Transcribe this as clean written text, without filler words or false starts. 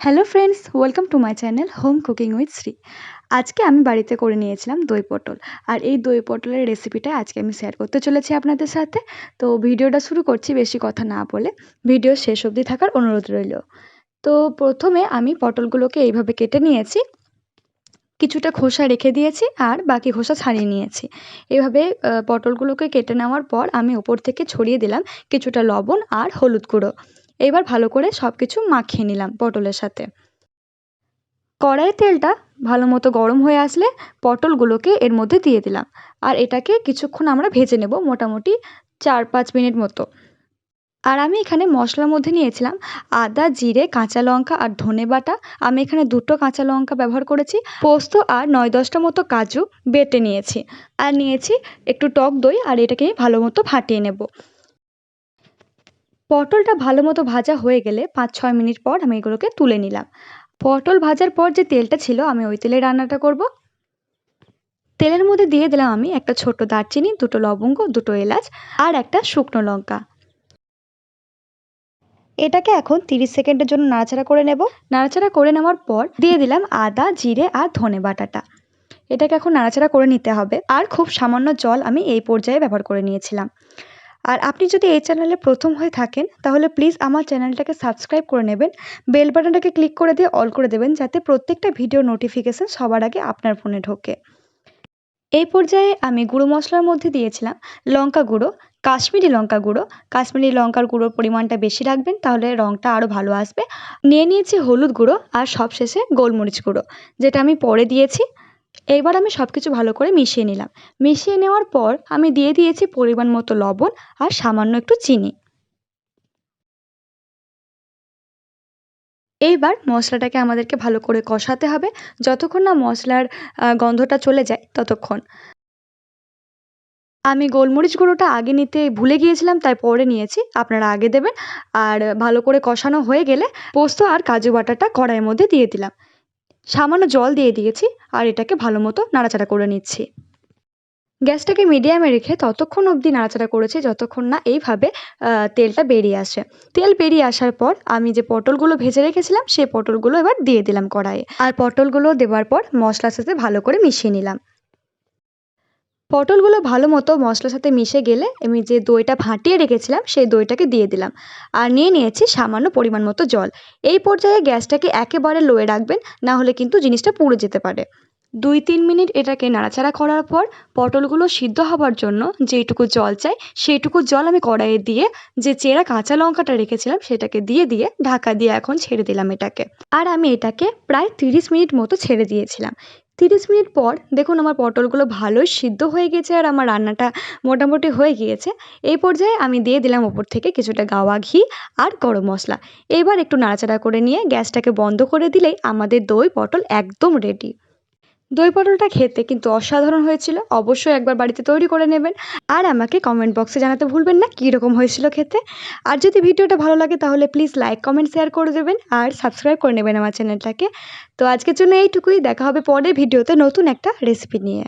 Hello friends, welcome to my channel home cooking with Shri. আজকে আমি বাড়িতে করে নিয়েছিলাম দই পটল। আর এই দই পটলের রেসিপিটা আজকে আমি শেয়ার করতে চলেছি আপনাদের সাথে। তো ভিডিওটা শুরু করছি বেশি কথা না বলে, ভিডিও শেষ অবধি থাকার অনুরোধ রইল। তো প্রথমে আমি পটলগুলোকে এইভাবে কেটে নিয়েছি, কিছুটা খোসা রেখে দিয়েছি আর বাকি খোসা ছাড়িয়ে নিয়েছি। এভাবে পটলগুলোকে কেটে নেওয়ার পর আমি ওপর থেকে ছড়িয়ে দিলাম কিছুটা লবণ আর হলুদ গুঁড়ো। এবার ভালো করে সব কিছু মাখিয়ে নিলাম পটলের সাথে। কড়াইয়ের তেলটা ভালো মতো গরম হয়ে আসলে পটলগুলোকে এর মধ্যে দিয়ে দিলাম আর এটাকে কিছুক্ষণ আমরা ভেজে নেব, মোটামুটি 4-5 মিনিট মতো। আর আমি এখানে মশলার মধ্যে নিয়েছিলাম আদা, জিরে, কাঁচা লঙ্কা আর ধনে বাটা। আমি এখানে 2টো কাঁচা লঙ্কা ব্যবহার করেছি, পোস্ত আর 9-10টা মতো কাজু বেটে নিয়েছি, আর নিয়েছি একটু টক দই। আর এটাকে ভালো মতো ফাটিয়ে নেব। পটলটা ভালো মতো ভাজা হয়ে গেলে 5-6 মিনিট পর আমি এগুলোকে তুলে নিলাম। পটল ভাজার পর যে তেলটা ছিল আমি ওই তেলে রান্নাটা করব। তেলের মধ্যে দিয়ে দিলাম আমি একটা ছোট দারচিনি, 2টো লবঙ্গ, 2টো এলাচ আর একটা শুকনো লঙ্কা। এটাকে এখন 30 সেকেন্ডের জন্য নাড়াচাড়া করে নেব। নাড়াচাড়া করে নেওয়ার পর দিয়ে দিলাম আদা, জিরে আর ধনে বাটাটা। এটাকে এখন নাড়াচাড়া করে নিতে হবে। আর খুব সামান্য জল আমি এই পর্যায়ে ব্যবহার করে নিয়েছিলাম। আর আপনি যদি এই চ্যানেলে প্রথম হয়ে থাকেন তাহলে প্লিজ আমার চ্যানেলটাকে সাবস্ক্রাইব করে নেবেন, বেল বাটনটাকে ক্লিক করে দিয়ে অল করে দেবেন, যাতে প্রত্যেকটা ভিডিও নোটিফিকেশান সবার আগে আপনার ফোনে ঢোকে। এই পর্যায়ে আমি গুঁড়ো মশলার মধ্যে দিয়েছিলাম লঙ্কা গুঁড়ো, কাশ্মীরি লঙ্কা গুঁড়ো। কাশ্মীরি লঙ্কার গুঁড়োর পরিমাণটা বেশি রাখবেন, তাহলে রঙটা আরও ভালো আসবে। নিয়েছি হলুদ গুঁড়ো আর সবশেষে গোলমরিচ গুঁড়ো, যেটা আমি পরে দিয়েছি। এইবার আমি সব কিছু ভালো করে মিশিয়ে নিলাম। মিশিয়ে নেওয়ার পর আমি দিয়ে দিয়েছি পরিমাণ মতো লবণ আর সামান্য একটু চিনি। এইবার মশলাটাকে আমাদেরকে ভালো করে কষাতে হবে, যতক্ষণ না মশলার গন্ধটা চলে যায় ততক্ষণ। আমি গোলমরিচ গুঁড়োটা আগে নিতে ভুলে গিয়েছিলাম, তাই পরে নিয়েছি, আপনারা আগে দেবেন। আর ভালো করে কষানো হয়ে গেলে পোস্ত আর কাজু বাটাটা কড়াইয়ের মধ্যে দিয়ে দিলাম। সামান্য জল দিয়ে দিয়েছি আর এটাকে ভালো মতো নাড়াচাড়া করে নিচ্ছি। গ্যাসটাকে মিডিয়ামে রেখে ততক্ষণ অবধি নাড়াচাড়া করেছি যতক্ষণ না এইভাবে তেলটা বেরিয়ে আসে। তেল বেরিয়ে আসার পর আমি যে পটলগুলো ভেজে রেখেছিলাম সেই পটলগুলো এবার দিয়ে দিলাম কড়াইয়ে। আর পটলগুলো দেওয়ার পর মশলার সাথে ভালো করে মিশিয়ে নিলাম। পটলগুলো ভালো মতো মশলার সাথে মিশে গেলে আমি যে দইটা ফাটিয়ে রেখেছিলাম সেই দইটাকে দিয়ে দিলাম আর নিয়ে নিয়েছি সামান্য পরিমাণ মতো জল। এই পর্যায়ে গ্যাসটাকে একেবারে লোয়ে রাখবেন, না হলে কিন্তু জিনিসটা পুড়ে যেতে পারে। 2-3 মিনিট এটাকে নাড়াচাড়া করার পর পটলগুলো সিদ্ধ হবার জন্য যেইটুকু জল চাই সেইটুকু জল আমি কড়াইয়ে দিয়ে যে চেরা কাঁচা লঙ্কাটা রেখেছিলাম সেটাকে দিয়ে ঢাকা দিয়ে এখন ছেড়ে দিলাম এটাকে। আর আমি এটাকে প্রায় 30 মিনিট মতো ছেড়ে দিয়েছিলাম। 30 মিনিট পর দেখুন আমার পটলগুলো ভালোই সিদ্ধ হয়ে গেছে আর আমার রান্নাটা মোটামুটি হয়ে গিয়েছে। এই পর্যায়ে আমি দিয়ে দিলাম ওপর থেকে কিছুটা গাওয়া ঘি আর গরম মশলা। এবার একটু নাড়াচাড়া করে নিয়ে গ্যাসটাকে বন্ধ করে দিলেই আমাদের দই পটল একদম রেডি। দই পটলটা খেতে কিন্তু অসাধারণ হয়েছিল, অবশ্যই একবার বাড়িতে তৈরি করে নেবেন। আর আমাকে কমেন্ট বক্সে জানাতে ভুলবেন না কীরকম হয়েছিল খেতে। আর যদি ভিডিওটা ভালো লাগে তাহলে প্লিজ লাইক, কমেন্ট, শেয়ার করে দেবেন আর সাবস্ক্রাইব করে নেবেন আমার চ্যানেলটাকে। তো আজকের জন্য এইটুকুই, দেখা হবে পরের ভিডিওতে নতুন একটা রেসিপি নিয়ে।